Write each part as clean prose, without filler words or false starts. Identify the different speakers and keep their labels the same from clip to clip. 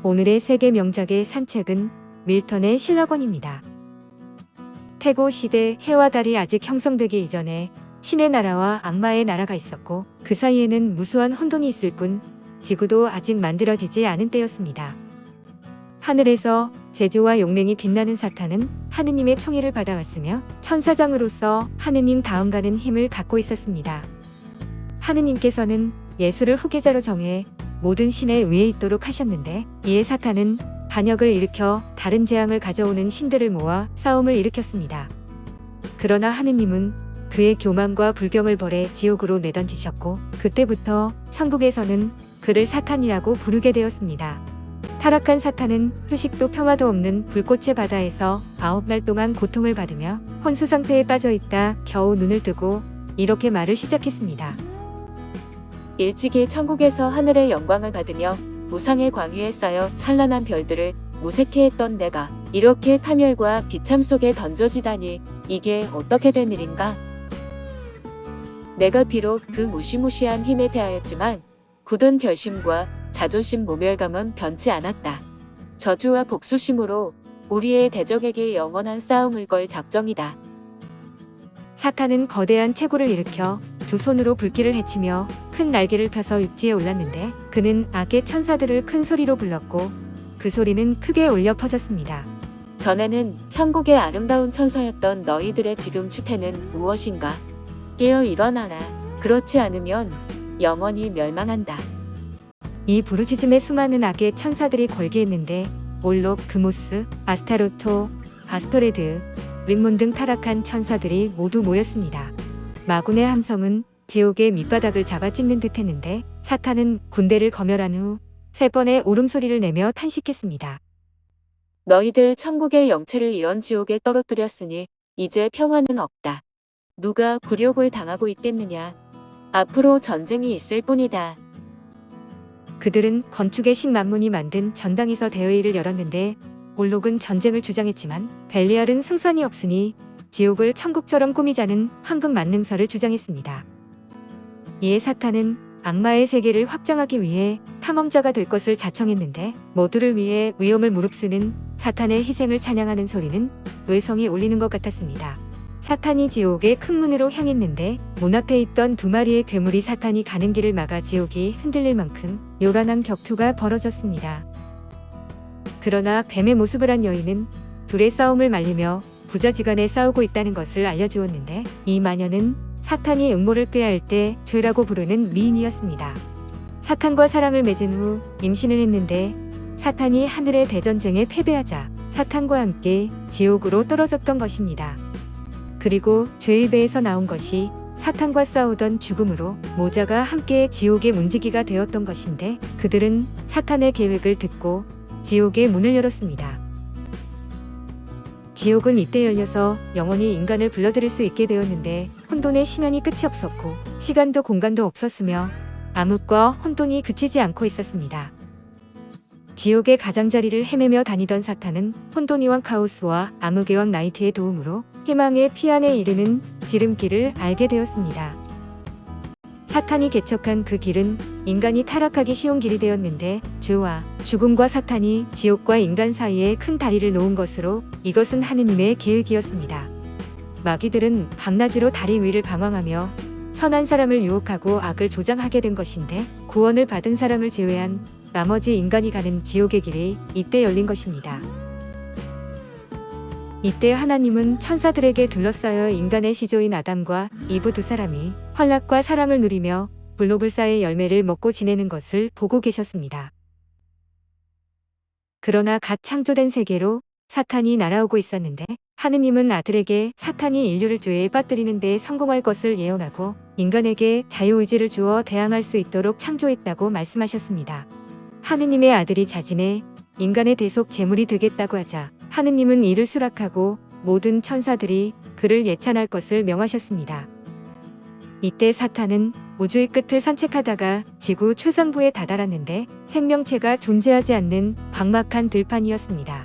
Speaker 1: 오늘의 세계 명작의 산책은 밀턴의 실록원입니다. 태고 시대 해와 달이 아직 형성되기 이전에 신의 나라와 악마의 나라가 있었고 그 사이에는 무수한 혼돈이 있을 뿐 지구도 아직 만들어지지 않은 때였습니다. 하늘에서 제주와 용맹이 빛나는 사탄은 하느님의 청의를 받아왔으며 천사장으로서 하느님 다음 가는 힘을 갖고 있었습니다. 하느님께서는 예수를 후계자로 정해 모든 신의 위에 있도록 하셨는데 이에 사탄은 반역을 일으켜 다른 재앙을 가져오는 신들을 모아 싸움을 일으켰습니다. 그러나 하느님은 그의 교만과 불경을 벌해 지옥으로 내던지셨고 그때부터 천국에서는 그를 사탄이라고 부르게 되었습니다. 타락한 사탄은 휴식도 평화도 없는 불꽃의 바다에서 9날 동안 고통을 받으며 혼수 상태에 빠져 있다 겨우 눈을 뜨고 이렇게 말을 시작했습니다.
Speaker 2: 일찍이 천국에서 하늘의 영광을 받으며 무상의 광위에 쌓여 찬란한 별들을 무색해 했던 내가 이렇게 파멸과 비참 속에 던져지다니 이게 어떻게 된 일인가? 내가 비록 그 무시무시한 힘에 패하였지만 굳은 결심과 자존심 모멸감은 변치 않았다. 저주와 복수심으로 우리의 대적에게 영원한 싸움을 걸 작정이다.
Speaker 1: 사탄은 거대한 체구를 일으켜 두 손으로 불길을 헤치며 큰 날개를 펴서 육지에 올랐는데 그는 악의 천사들을 큰 소리로 불렀고 그 소리는 크게 울려 퍼졌습니다.
Speaker 2: 전에는 천국의 아름다운 천사였던 너희들의 지금 추태는 무엇인가? 깨어 일어나라. 그렇지 않으면 영원히 멸망한다.
Speaker 1: 이 부르짖음에 수많은 악의 천사들이 걸기했는데 올록, 그모스, 아스타로토, 아스토레드, 림몬 등 타락한 천사들이 모두 모였습니다. 마군의 함성은 지옥의 밑바닥을 잡아찢는 듯 했는데 사탄은 군대를 검열한 후 3번의 울음소리를 내며 탄식했습니다.
Speaker 2: 너희들 천국의 영체를 이런 지옥에 떨어뜨렸으니 이제 평화는 없다. 누가 굴욕을 당하고 있겠느냐. 앞으로 전쟁이 있을 뿐이다.
Speaker 1: 그들은 건축의 신 만문이 만든 전당에서 대회의를 열었는데 올록은 전쟁을 주장했지만 벨리알은 승산이 없으니 지옥을 천국처럼 꾸미자는 황금 만능설을 주장했습니다. 이에 사탄은 악마의 세계를 확장하기 위해 탐험자가 될 것을 자청했는데 모두를 위해 위험을 무릅쓰는 사탄의 희생을 찬양하는 소리는 외성이 울리는 것 같았습니다. 사탄이 지옥의 큰 문으로 향했는데 문 앞에 있던 2마리의 괴물이 사탄이 가는 길을 막아 지옥이 흔들릴 만큼 요란한 격투가 벌어졌습니다. 그러나 뱀의 모습을 한 여인은 둘의 싸움을 말리며 부자지간에 싸우고 있다는 것을 알려주었는데 이 마녀는 사탄이 음모를 꾀할 때 죄라고 부르는 미인이었습니다. 사탄과 사랑을 맺은 후 임신을 했는데 사탄이 하늘의 대전쟁에 패배하자 사탄과 함께 지옥으로 떨어졌던 것입니다. 그리고 죄의 배에서 나온 것이 사탄과 싸우던 죽음으로 모자가 함께 지옥의 문지기가 되었던 것인데 그들은 사탄의 계획을 듣고 지옥의 문을 열었습니다. 지옥은 이때 열려서 영원히 인간을 불러들일 수 있게 되었는데 혼돈의 심연이 끝이 없었고 시간도 공간도 없었으며 암흑과 혼돈이 그치지 않고 있었습니다. 지옥의 가장자리를 헤매며 다니던 사탄은 혼돈의 왕 카오스와 암흑의 왕 나이트의 도움으로 희망의 피안에 이르는 지름길을 알게 되었습니다. 사탄이 개척한 그 길은 인간이 타락하기 쉬운 길이 되었는데 죄와 죽음과 사탄이 지옥과 인간 사이에 큰 다리를 놓은 것으로 이것은 하느님의 계획이었습니다. 마귀들은 밤낮으로 다리 위를 방황하며 선한 사람을 유혹하고 악을 조장하게 된 것인데 구원을 받은 사람을 제외한 나머지 인간이 가는 지옥의 길이 이때 열린 것입니다. 이때 하나님은 천사들에게 둘러싸여 인간의 시조인 아담과 이브 2사람이 환락과 사랑을 누리며 불로불사의 열매를 먹고 지내는 것을 보고 계셨습니다. 그러나 갓 창조된 세계로 사탄이 날아오고 있었는데 하느님은 아들에게 사탄이 인류를 죄에 빠뜨리는 데 성공할 것을 예언하고 인간에게 자유의지를 주어 대항할 수 있도록 창조했다고 말씀하셨습니다. 하느님의 아들이 자진해 인간의 대속 제물이 되겠다고 하자 하느님은 이를 수락하고 모든 천사들이 그를 예찬할 것을 명하셨습니다. 이때 사탄은 우주의 끝을 산책하다가 지구 최상부에 다다랐는데 생명체가 존재하지 않는 방막한 들판이었습니다.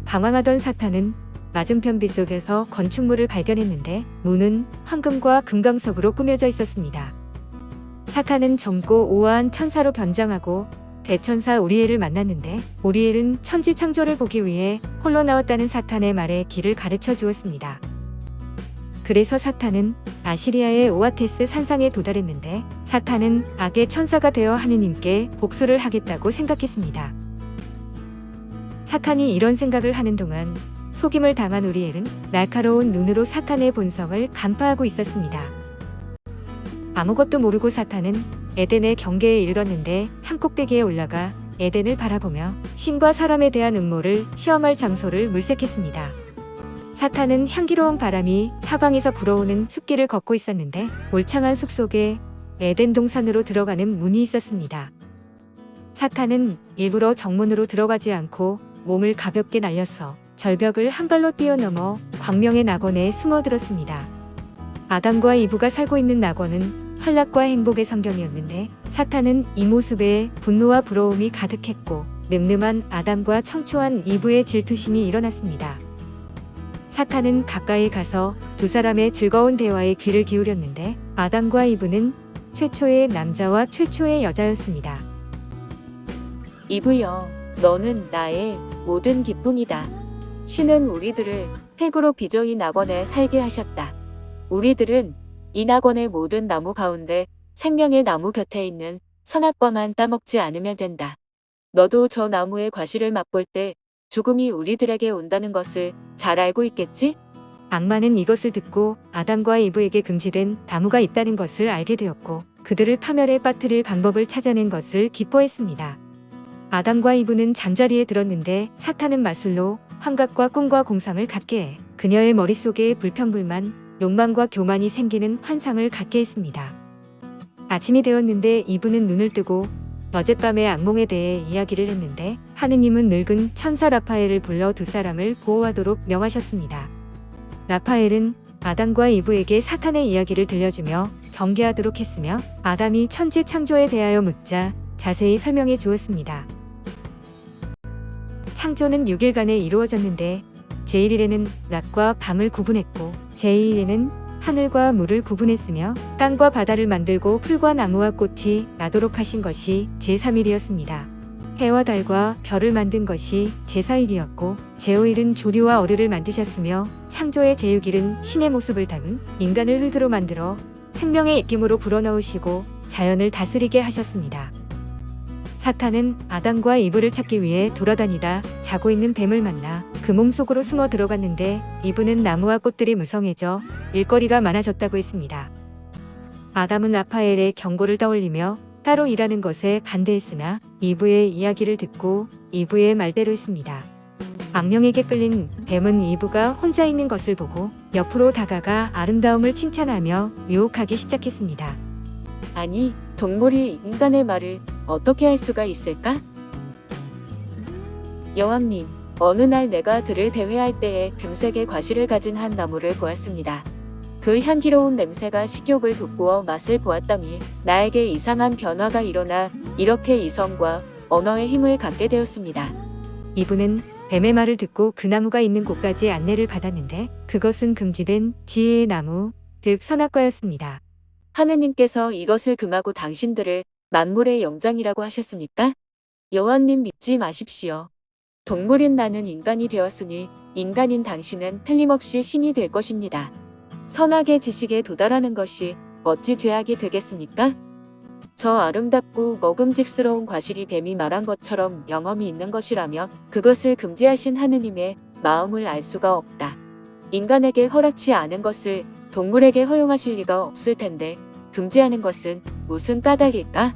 Speaker 1: 방황하던 사탄은 맞은편 빗속에서 건축물을 발견했는데 문은 황금과 금강석으로 꾸며져 있었습니다. 사탄은 젊고 우아한 천사로 변장하고 대천사 우리엘을 만났는데 우리엘은 천지창조를 보기 위해 홀로 나왔다는 사탄의 말에 길을 가르쳐 주었습니다. 그래서 사탄은 아시리아의 오아테스 산상에 도달했는데 사탄은 악의 천사가 되어 하느님께 복수를 하겠다고 생각했습니다. 사탄이 이런 생각을 하는 동안 속임을 당한 우리엘은 날카로운 눈으로 사탄의 본성을 간파하고 있었습니다. 아무것도 모르고 사탄은 에덴의 경계에 이르렀는데 산꼭대기에 올라가 에덴을 바라보며 신과 사람에 대한 음모를 시험할 장소를 물색했습니다. 사탄은 향기로운 바람이 사방에서 불어오는 숲길을 걷고 있었는데 울창한 숲 속에 에덴 동산으로 들어가는 문이 있었습니다. 사탄은 일부러 정문으로 들어가지 않고 몸을 가볍게 날려서 절벽을 한 발로 뛰어넘어 광명의 낙원에 숨어들었습니다. 아담과 이브가 살고 있는 낙원은 환락과 행복의 성경이었는데 사탄은 이 모습에 분노와 부러움이 가득했고 늠름한 아담과 청초한 이브의 질투심이 일어났습니다. 사탄은 가까이 가서 두 사람의 즐거운 대화에 귀를 기울였는데 아담과 이브는 최초의 남자와 최초의 여자였습니다.
Speaker 2: 이브여, 너는 나의 모든 기쁨이다. 신은 우리들을 흙으로 빚어 이 낙원에 살게 하셨다. 우리들은 이 낙원의 모든 나무 가운데 생명의 나무 곁에 있는 선악과만 따먹지 않으면 된다. 너도 저 나무의 과실을 맛볼 때 죽음이 우리들에게 온다는 것을 잘 알고 있겠지?
Speaker 1: 악마는 이것을 듣고 아담과 이브에게 금지된 나무가 있다는 것을 알게 되었고 그들을 파멸에 빠뜨릴 방법을 찾아낸 것을 기뻐했습니다. 아담과 이브는 잠자리에 들었는데 사탄은 마술로 환각과 꿈과 공상을 갖게 해 그녀의 머릿속에 불평불만, 욕망과 교만이 생기는 환상을 갖게 했습니다. 아침이 되었는데 이브는 눈을 뜨고 어젯밤의 악몽에 대해 이야기를 했는데 하느님은 늙은 천사 라파엘을 불러 두 사람을 보호하도록 명하셨습니다. 라파엘은 아담과 이브에게 사탄의 이야기를 들려주며 경계하도록 했으며 아담이 천지 창조에 대하여 묻자 자세히 설명해 주었습니다. 창조는 6일간에 이루어졌는데 제1일에는 낮과 밤을 구분했고 제2일에는 하늘과 물을 구분했으며 땅과 바다를 만들고 풀과 나무와 꽃이 나도록 하신 것이 제3일이었습니다. 해와 달과 별을 만든 것이 제4일이었고 제5일은 조류와 어류를 만드셨으며 창조의 제6일은 신의 모습을 담은 인간을 흙으로 만들어 생명의 입김으로 불어넣으시고 자연을 다스리게 하셨습니다. 사탄은 아담과 이브를 찾기 위해 돌아다니다 자고 있는 뱀을 만나 그 몸속으로 숨어 들어갔는데 이브는 나무와 꽃들이 무성해져 일거리가 많아졌다고 했습니다. 아담은 라파엘의 경고를 떠올리며 따로 일하는 것에 반대했으나 이브의 이야기를 듣고 이브의 말대로 했습니다. 악령에게 끌린 뱀은 이브가 혼자 있는 것을 보고 옆으로 다가가 아름다움을 칭찬하며 유혹하기 시작했습니다.
Speaker 2: 아니, 동물이 인간의 말을 어떻게 할 수가 있을까? 여왕님, 어느 날 내가 들을 배회할 때에 금색의 과실을 가진 한 나무를 보았습니다. 그 향기로운 냄새가 식욕을 돋구어 맛을 보았더니 나에게 이상한 변화가 일어나 이렇게 이성과 언어의 힘을 갖게 되었습니다.
Speaker 1: 이브는 뱀의 말을 듣고 그 나무가 있는 곳까지 안내를 받았는데 그것은 금지된 지혜의 나무, 즉 선악과였습니다.
Speaker 2: 하느님께서 이것을 금하고 당신들을 만물의 영장이라고 하셨습니까? 여호와님 믿지 마십시오. 동물인 나는 인간이 되었으니 인간인 당신은 틀림없이 신이 될 것입니다. 선악의 지식에 도달하는 것이 어찌 죄악이 되겠습니까? 저 아름답고 먹음직스러운 과실이 뱀이 말한 것처럼 영험이 있는 것이라면 그것을 금지하신 하느님의 마음을 알 수가 없다. 인간에게 허락치 않은 것을 동물에게 허용하실 리가 없을 텐데 금지하는 것은 무슨 까닭일까?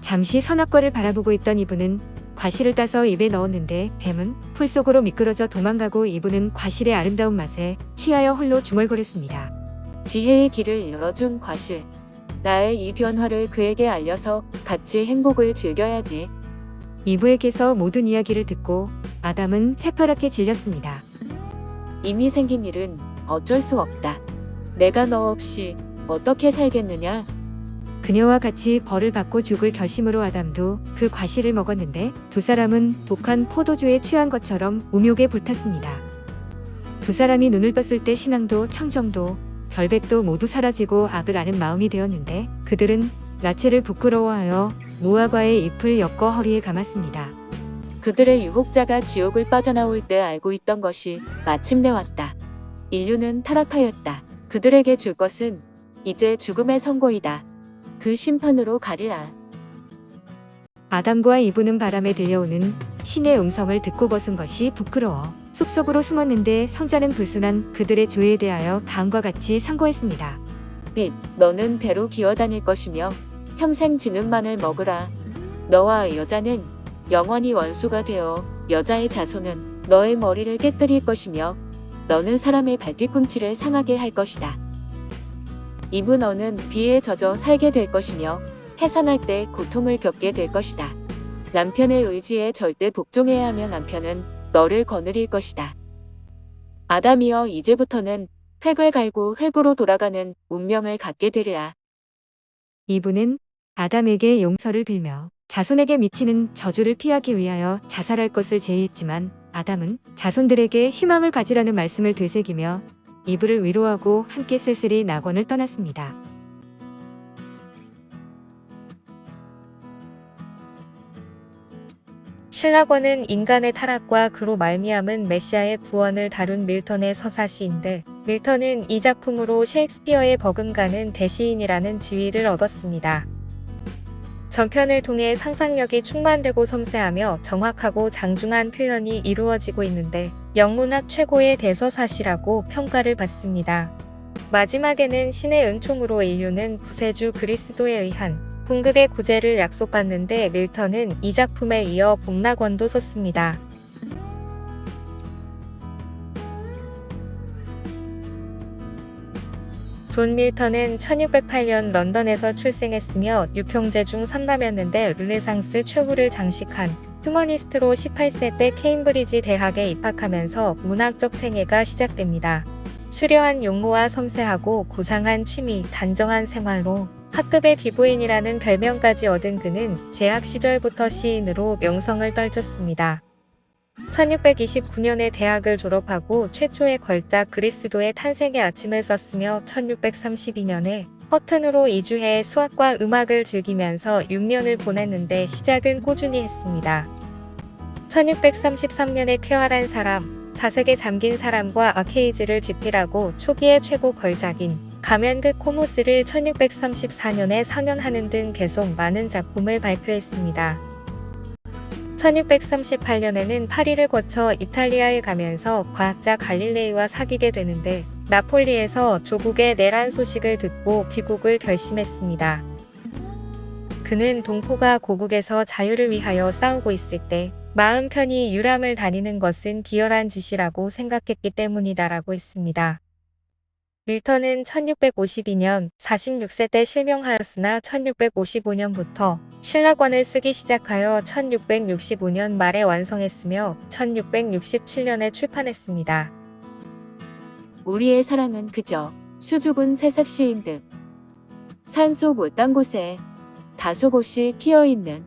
Speaker 1: 잠시 선악과를 바라보고 있던 이브는 과실을 따서 입에 넣었는데 뱀은 풀 속으로 미끄러져 도망가고 이브는 과실의 아름다운 맛에 취하여 홀로 중얼거렸습니다.
Speaker 2: 지혜의 길을 열어준 과실. 나의 이 변화를 그에게 알려서 같이 행복을 즐겨야지.
Speaker 1: 이브에게서 모든 이야기를 듣고 아담은 새파랗게 질렸습니다.
Speaker 2: 이미 생긴 일은 어쩔 수 없다. 내가 너 없이 어떻게 살겠느냐?
Speaker 1: 그녀와 같이 벌을 받고 죽을 결심으로 아담도 그 과실을 먹었는데 두 사람은 독한 포도주에 취한 것처럼 우욕에 불탔습니다. 두 사람이 눈을 떴을 때 신앙도 청정도 결백도 모두 사라지고 악을 아는 마음이 되었는데 그들은 라첼을 부끄러워하여 무화과의 잎을 엮어 허리에 감았습니다.
Speaker 2: 그들의 유혹자가 지옥을 빠져나올 때 알고 있던 것이 마침내 왔다. 인류는 타락하였다. 그들에게 줄 것은 이제 죽음의 선고이다. 그 심판으로 가리라.
Speaker 1: 아담과 이브는 바람에 들려오는 신의 음성을 듣고 벗은 것이 부끄러워 숲속으로 숨었는데 성자는 불순한 그들의 조에 대하여 다음과 같이 상고했습니다.
Speaker 2: 빛, 너는 배로 기어다닐 것이며 평생 지는만을 먹으라. 너와 여자는 영원히 원수가 되어 여자의 자손은 너의 머리를 깨뜨릴 것이며 너는 사람의 발뒤꿈치를 상하게 할 것이다. 이브 너는 비에 젖어 살게 될 것이며 해산할 때 고통을 겪게 될 것이다. 남편의 의지에 절대 복종해야 하며 남편은 너를 거느릴 것이다. 아담이여 이제부터는 흙을 갈고 흙으로 돌아가는 운명을 갖게 되리라.
Speaker 1: 이브는 아담에게 용서를 빌며 자손에게 미치는 저주를 피하기 위하여 자살할 것을 제의했지만 아담은 자손들에게 희망을 가지라는 말씀을 되새기며 이브를 위로하고 함께 쓸쓸히 낙원을 떠났습니다.
Speaker 3: 신라권은 인간의 타락과 그로 말미암은 메시아의 구원을 다룬 밀턴의 서사시인데 밀턴은 이 작품으로 셰익스피어의 버금가는 대시인이라는 지위를 얻었습니다. 전편을 통해 상상력이 충만되고 섬세하며 정확하고 장중한 표현이 이루어지고 있는데 영문학 최고의 대서사시라고 평가를 받습니다. 마지막에는 신의 은총으로 인류는 구세주 그리스도에 의한 궁극의 구제를 약속받는데 밀턴은 이 작품에 이어 복락원도 썼습니다. 존 밀턴은 1608년 런던에서 출생했으며 유형제 중 3남이었는데 르네상스 최후를 장식한 휴머니스트로 18세 때 케임브리지 대학에 입학하면서 문학적 생애가 시작됩니다. 수려한 용모와 섬세하고 고상한 취미, 단정한 생활로 학급의 귀부인이라는 별명까지 얻은 그는 재학 시절부터 시인으로 명성을 떨쳤습니다. 1629년에 대학을 졸업하고 최초의 걸작 그리스도의 탄생의 아침을 썼으며 1632년에 허튼으로 이주해 수학과 음악을 즐기면서 6년을 보냈는데 시작은 꾸준히 했습니다. 1633년에 쾌활한 사람, 사색에 잠긴 사람과 아케이즈를 집필하고 초기의 최고 걸작인 가면극 코모스를 1634년에 상연하는 등 계속 많은 작품을 발표했습니다. 1638년에는 파리를 거쳐 이탈리아에 가면서 과학자 갈릴레이와 사귀게 되는데 나폴리에서 조국의 내란 소식을 듣고 귀국을 결심했습니다. 그는 동포가 고국에서 자유를 위하여 싸우고 있을 때 마음 편히 유람을 다니는 것은 기열한 짓이라고 생각했기 때문이다라고 했습니다. 밀턴은 1652년 46세 때 실명하였으나 1655년부터 신라권을 쓰기 시작하여 1665년 말에 완성했으며 1667년에 출판했습니다.
Speaker 2: 우리의 사랑은 그저 수줍은 새싹 시인 듯 산속 못단 곳에 다소곳이 피어있는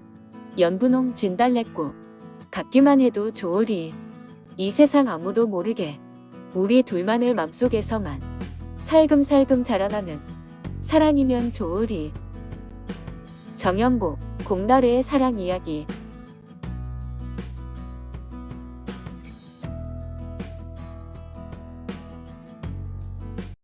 Speaker 2: 연분홍 진달래꽃 같기만 해도 좋으리. 이 세상 아무도 모르게 우리 둘만의 맘속에서만 살금살금 자라나는 사랑이면 좋으리. 정연보, 공나래의 사랑 이야기.